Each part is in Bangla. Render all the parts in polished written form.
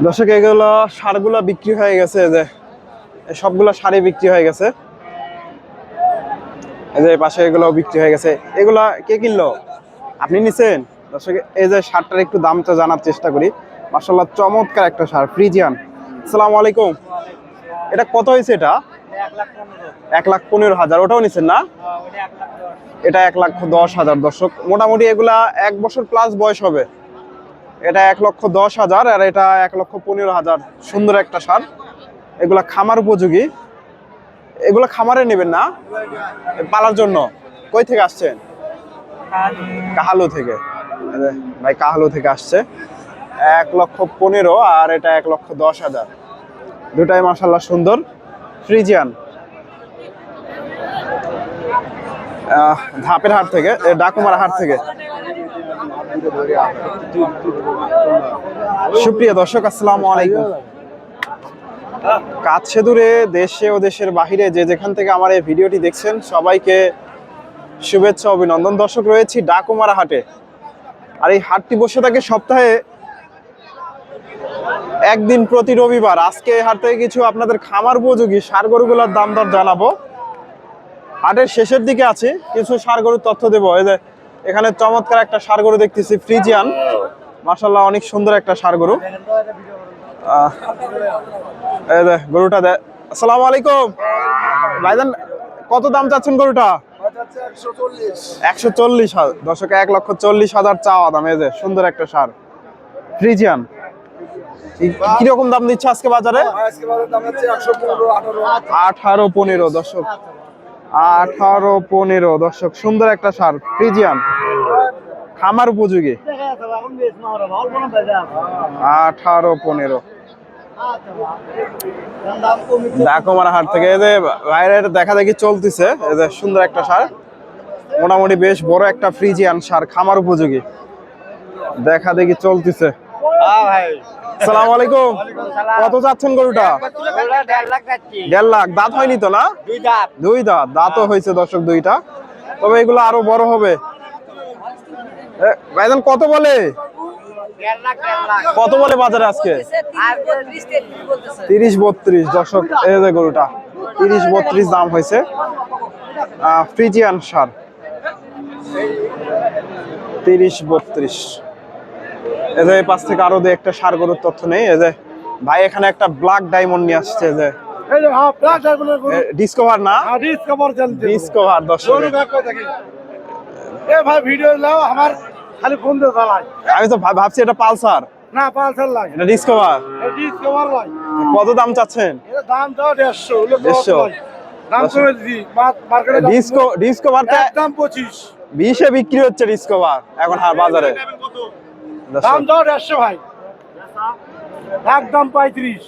দর্শক এগুলো সারগুলো বিক্রি হয়ে গেছে, যে সবগুলো শাড়ি বিক্রি হয়ে গেছে। এই যে পাশে এগুলো বিক্রি হয়ে গেছে। এগুলা কে কিনলো? আপনি নিছেন? দর্শক এই যে শার্টটার একটু দামটা জানার চেষ্টা করি। মাশাআল্লাহ চমৎকার একটা শার্ট, ফ্রিজিয়ান। আসসালামু আলাইকুম। এটা কত হয়েছে? এটা 1,15,000। ওটাও নিছেন না? এটা 1,10,000। দর্শক মোটামুটি এগুলা 1 বছর প্লাস বয়স হবে। এটা 1,10,000 আর এটা 1,15,000। সুন্দর একটা শার্ট। এগুলা খামার উপযোগী। এগুলো খামারে নেবেন না, পালার জন্য? কই থেকে আসছেন? কাহালু থেকে। ভাই কাহালু থেকে আসছে। 1,15,000 আর এটা 1,10,000। দুটাই মাশাআল্লাহ সুন্দর, ফ্রিজিয়ান। ধাপের হাট থেকে, ডাকুমারা হাট থেকে। সুপ্রিয় দর্শক আসসালামু আলাইকুম। কাছে দূরে, দেশে ও দেশের বাহিরে যে যেখান থেকে আমার এই ভিডিওটি দেখছেন সবাইকে শুভেচ্ছা, অভিনন্দন। দর্শক রয়েছি ডাকুমারা হাটে, আর এই হাটটি বসে থাকে সপ্তাহে একদিন প্রতি রবিবার। আজকে এই হাট থেকে কিছু আপনাদের খামার উপযোগী ষাঁড় গরুগুলোর দাম দর জানাবো। হাটের শেষের দিকে আছে, কিছু ষাঁড় গরুর তথ্য দেবো। এই যে এখানে চমৎকার একটা ষাঁড় গরু দেখতেছি, ফ্রিজিয়ান, মাশাআল্লাহ অনেক সুন্দর একটা ষাঁড় গরু। এই যে গরুটা আসসালামু আলাইকুম ভাইজান, কত দাম চাচ্ছেন গরুটা? 140,000। দর্শক 1,40,000 চাওয়া দাম। এই যে সুন্দর একটা ষাঁড় ফ্রিজিয়ান। কিরকম দাম দিচ্ছে আজকে বাজারে? 18-15। দর্শক 18-15। দর্শক সুন্দর একটা ষাঁড় ফ্রিজিয়ান, খামার উপযোগী। 18-15 ডাকুমারা হাট থেকে। এই যে বাইরের দেখা দেখি চলতেছে। এই যে সুন্দর একটা ষাঁড়, মোটামুটি বেশ বড় একটা ফ্রিজিয়ান ষাঁড়, খামার উপযোগী, দেখা দেখি চলতেছে। আসসালামু আলাইকুম। কত যাচ্ছেন গরুটা? 1.5 লাখ। দাঁত হয়নি তো না? 2 দাঁত। দাঁতও হয়েছে দর্শক 2টা, তবে এগুলো আরো বড় হবে। ভাইজান কত বলে? কত বলে বাজারে আজকে? 30-32। দর্শক এই যে গরুটা 30-32 দাম হয়েছে, ফ্রিজিয়ান ষাঁড় 30-32। এই যে পাশ থেকে আরো একটা ষাঁড় গরুর তথ্য নেই। এই যে ভাই এখানে একটা ব্ল্যাক ডায়মন্ড নিয়ে আসছে, যে ডিসকভার না? ডিসকভার। দর্শক ভাই ভিডিও নাও, আমার খালি ফোন দিয়ে চালাই। আমি তো ভাবছি এটা পালসার। না পালসার লাগে, এটা ডিসকভার। ডিসকভার লাগে। কত দাম চাচ্ছেন? এর দাম তো 150 দাম করে দিছি মার্কেটে। ডিসকভারটা একদম 25 20 এ বিক্রি হচ্ছে ডিসকভার এখন বাজারে। দাম তো 150 ভাই, একদম 35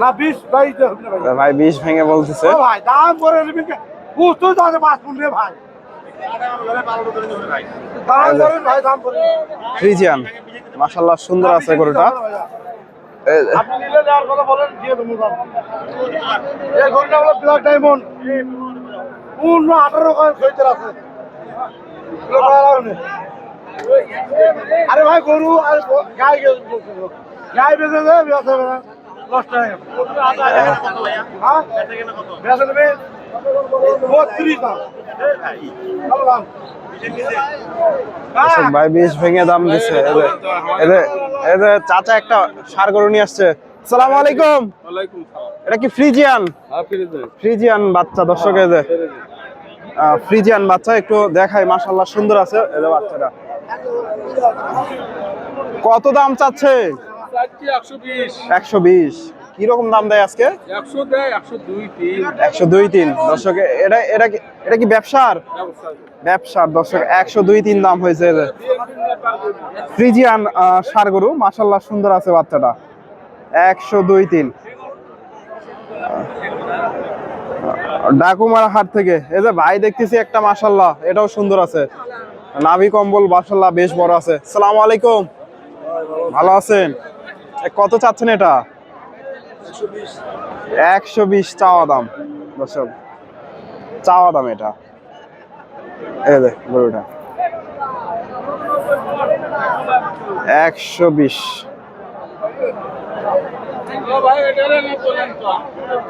না 20 ভাই। ভাই 20 ভেঙে বলতেছে। ও ভাই দাম করে নিবি, বুঝতো তো 5 ফুট রে ভাই। ফ্রিজিয়ান মাশাআল্লাহ সুন্দর আছে গরুটা। আপনি নিলে নেওয়ার কথা বলেন, দিয়ে দেবো দাম। এই গরুটা হলো ব্ল্যাক ডায়মন্ড, পূর্ণ 18 কয়েন সইতে আছে। আরে ভাই গরু আর গাই গাই বেঁচে দেবে, বেঁচে দেবে নষ্ট হয়ে গেছে। হ্যাঁ বেঁচে দেবে 32 দাম। ভাই 20 ভেঙে দাম দিচ্ছে। এদের চাচা একটা ষাঁড় গরু নিয়ে আসছে। আসসালামু আলাইকুম। এটা কি ফ্রিজিয়ান? ফ্রিজিয়ান বাচ্চা। দর্শক এই যে ফ্রিজিয়ান বাচ্চা, একটু দেখাই, মাশাআল্লাহ সুন্দর আছে। এই যে বাচ্চাটা কত দাম চাচ্ছে? 120। কিরকম দাম দেয় আজকে? 102-3। দর্শক এটা কি ব্যবসার? দর্শক 102-3 দাম হয়েছে। ফ্রিজিয়ান ষাঁড় গরু, মাশাআল্লাহ সুন্দর আছে বাচ্চাটা, 102-3 ডাকুমারা হাট থেকে। এই যে ভাই দেখতেছি একটা, মাশাআল্লাহ এটাও সুন্দর আছে, নাভি কম্বল মাশাআল্লাহ বেশ বড় আছে। আসসালামু আলাইকুম, ভালো আছেন? কত চাচ্ছেন এটা? 120 চাওয়া দাম। দর্শক চাওয়া দাম এটা। এই যে গরুটা 120,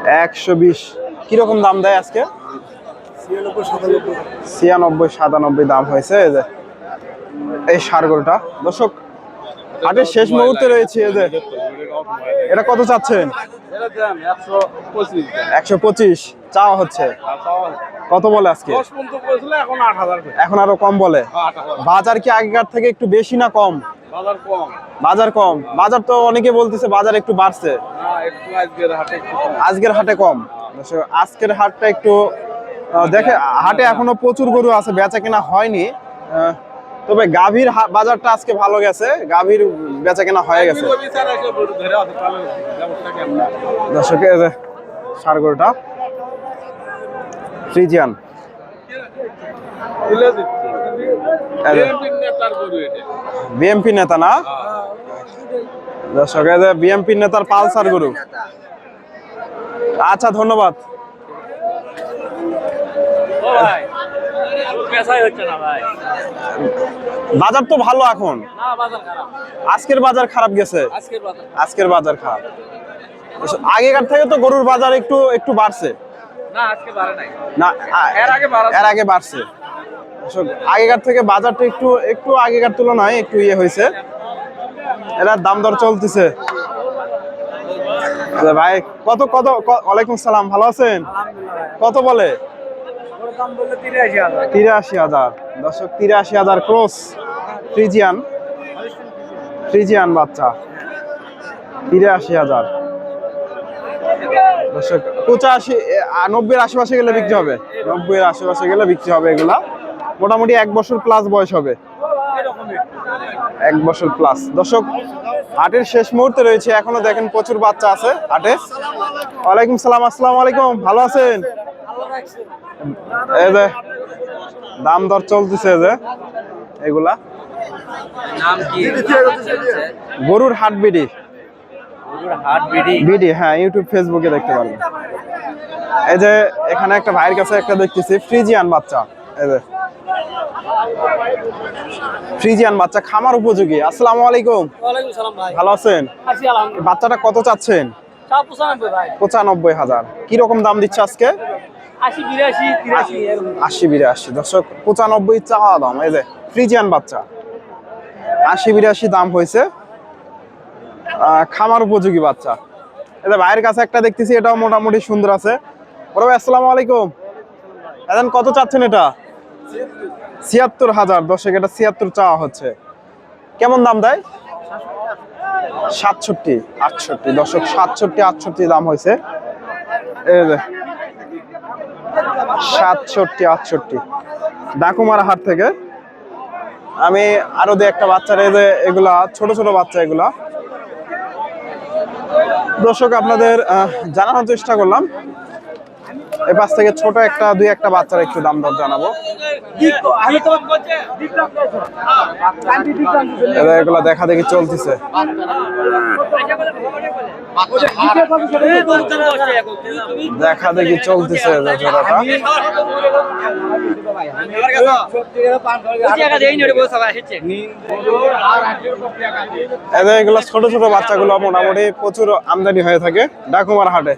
120 কিরকম দাম দেয় আজকে? 96-97 দাম হয়েছে এই ষাঁড় গরুটা। দর্শক হাটের শেষ মুহূর্তে রয়েছে এটা কত চাচ্ছেন? 125 চাওয়া হচ্ছে। কত বলে আজকে? এখন আরো কম বলে। বাজার কি আগেকার থেকে একটু বেশি না কম? বাজার কম। বাজার তো অনেকে বলতেছে বাজার একটু বাড়ছে। আজকের হাটে কম। আজকের হাটটা একটু দেখে, হাটে এখনো প্রচুর গরু আছে, বেচা কেনা হয়নি। তবে গাভীর বাজারটা আজকে ভালো গেছে, গাভীর বেচা কেনা হয়ে গেছে। দর্শকের ষাঁড় গরুটা ফ্রিজিয়ান, বিএমপি নেতা না? দর্শক বিএমপি নেতার পালসার গরু। আচ্ছা ধন্যবাদ। বাজার তো ভালো এখন, আজকের বাজার খারাপ গেছে। আজকের বাজার খারাপ। আগেকার থেকে তো গরুর বাজার একটু একটু বাড়ছে না? এর আগে বাড়ছে। আগেকার থেকে বাজারটা একটু একটু আগেকার তুলনায় একটু ইয়ে হয়েছে। এটার দাম দর চলতেছে। ভাই কত কত? ওয়ালাইকুম সালাম, ভালো আছেন? কত বলে? 83,000। দর্শক 83,000 ক্রস ফ্রিজিয়ান, ফ্রিজিয়ান বাচ্চা 83,000। দর্শক 85, 90-এর আশেপাশে গেলে বিক্রি হবে। 90-এর আশেপাশে গেলে বিক্রি হবে। এগুলা মোটামুটি 1 বছর প্লাস বয়স হবে। 1 বছর প্লাস। দর্শক হাটের শেষ মুহূর্তে রয়েছে, এখনো দেখেন প্রচুর বাচ্চা আছে হাটে। ওয়ালাইকুম সালাম, আসসালামু আলাইকুম, ভালো আছেন? এই যে দাম দর চলতেছে যে এগুলা। গরুর হাট বিডি, বিডি, হ্যাঁ ইউটিউব ফেসবুকে দেখতে পারবেন। এই যে এখানে একটা ভাইয়ের কাছে একটা দেখতেছি ফ্রিজিয়ান বাচ্চা। এই যে ফ্রিজিয়ান বাচ্চা খামার উপযোগী। আসসালামু আলাইকুম। ওয়ালাইকুম সালাম ভাই, ভালো আছেন? আছি আলহামদুলিল্লাহ। বাচ্চাটা কত চাচ্ছেন? 95 ভাই। 95,000। কি রকম দাম দিচ্ছে আজকে? 80 82 83 এরকম। 80-82। দর্শক 95 চাওয়া দাম। এই যে ফ্রিজিয়ান বাচ্চা 80-82 দাম হয়েছে। খামার উপযোগী বাচ্চা। এটা ভাইয়ের কাছে একটা দেখতেছি, এটাও মোটামুটি সুন্দর আছে। বড় ভাই আসসালামু আলাইকুম। এখন কত চাচ্ছেন এটা? 76,000। দর্শক এটা 76 চাওয়া হচ্ছে। কেমন দাম দেয়? 67-68। দর্শক 67-68 দাম হয়েছে। এই যে 67-68 ডাকুমারা হাট থেকে। আমি আরো একটা বাচ্চার, এই যে এগুলা ছোট ছোট বাচ্চা, এগুলা দর্শক আপনাদের জানানোর চেষ্টা করলাম। এই পাশ থেকে ছোট একটা দুই একটা বাচ্চার একটু দাম দর জানাবো। এগুলা দেখা দেখি চলতেছে। দেখা দেখি চলতেছে জোড়াটা। এগুলো ছোট ছোট বাচ্চাগুলো মোটামুটি প্রচুর আমদানি হয়ে থাকে ডাকুমার হাটে।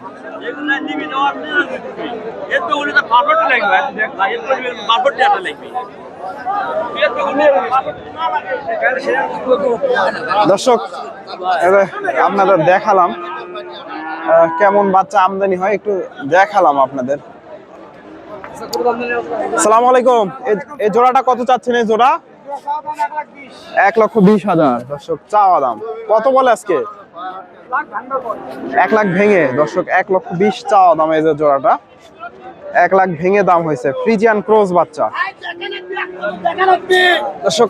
দর্শক আপনাদের দেখালাম কেমন বাচ্চা আমদানি হয়, একটু দেখালাম আপনাদের। আসসালামু আলাইকুম। এই জোড়াটা কত চাচ্ছেন? এই জোড়া 1,20,000। দর্শক চাওয়া দাম কত বলে আজকে? 1 লাখ ভেঙে। দর্শক 1,20,000 চাওয়া দাম। এই যে জোড়াটা 1 লাখ ভেঙে দাম হয়েছে। ফ্রিজিয়ান ক্রস বাচ্চা। দর্শক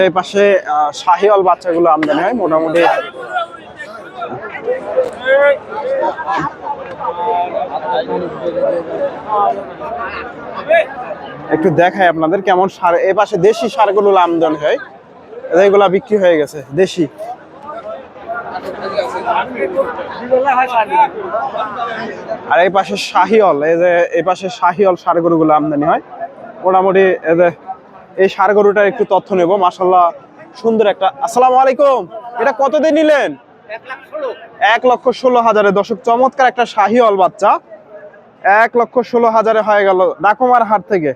এই পাশে শাহিওয়াল বাচ্চাগুলো আমদানি হয় মোটামুটি। একটু দেখাই আপনাদের কেমন সার। এই পাশে দেশি সারগুলো আমদানি হয়, এগুলা বিক্রি হয়ে গেছে দেশি। আর এই পাশে শাহিওয়াল, এই যে এই পাশে শাহিওয়াল সারগরুগুলো আমদানি হয় মোটামুটি। এই যে এই ষাঁড় গরুটার একটু তথ্য নেব। মাশাআল্লাহ সুন্দর একটা। আসসালামু আলাইকুম, এটা কত দিয়ে নিলেন? 1,16,000 দর্শক, চমৎকার একটা শাহিওয়াল বাচ্চা 1,16,000 হয়ে গেল ডাকুমার হাট থেকে।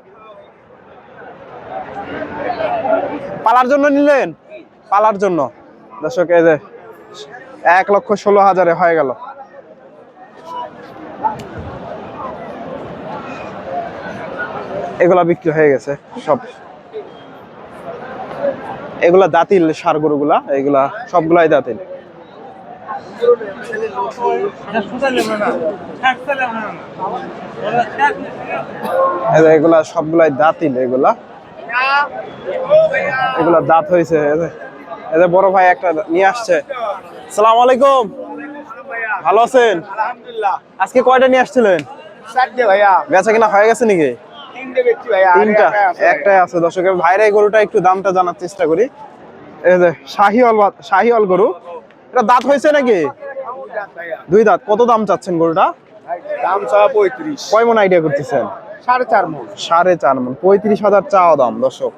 পালার জন্য নিলেন? পালার জন্য দর্শক, এই যে 1,16,000 হয়ে গেল। এগুলা বিক্রি হয়ে গেছে সব। এগুলা দাঁতিল ষাঁড় গরুগুলা, এগুলা সবগুলাই দাঁতিল। এগুলা সবগুলাই দাঁতিল, এগুলা এগুলা দাঁত হয়েছে। এদের বড় ভাই একটা নিয়ে আসছে। আসসালামু আলাইকুম, ভালো আছেন? আলহামদুলিল্লাহ। আজকে কয়টা নিয়ে আসছিলেন? 4টে ভাইয়া। বেচা কিনা হয়ে গেছে নাকি? 3টে বেচছি ভাইয়া। তিনটা, একটাই আছে দর্শকের। ভাইরা এই গরুটা একটু দামটা জানার চেষ্টা করি। এই যে শাহিওয়াল গরু, এটা দাঁত হয়েছে নাকি? দুই দাঁত। কত দাম চাচ্ছেন গরুটা? দাম চাওয়া 35। কয় মন আইডিয়া করতেছেন? 4.5 মণ। 4.5 মন, 35,000 চাওয়া দাম দর্শক।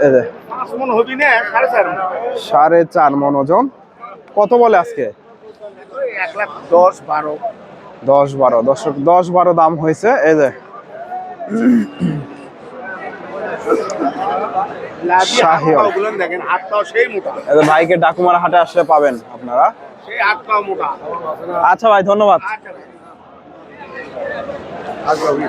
এই যে 5 মণ হবি না, 4.5 মণ। 4.5 মন ওজন। কত বলে আজকে? 1,10,12। 10-12 দর্শক, 10-12 দাম হয়েছে। এই যে শাহিওয়াল। ওগুলো দেখেন, হাতটাও সেই মোটা। এই যে ভাইকে ডাকুমারা হাটে আসলে পাবেন আপনারা। সেই হাতটাও মোটা। আচ্ছা ভাই, ধন্যবাদ। আচ্ছা ভাই।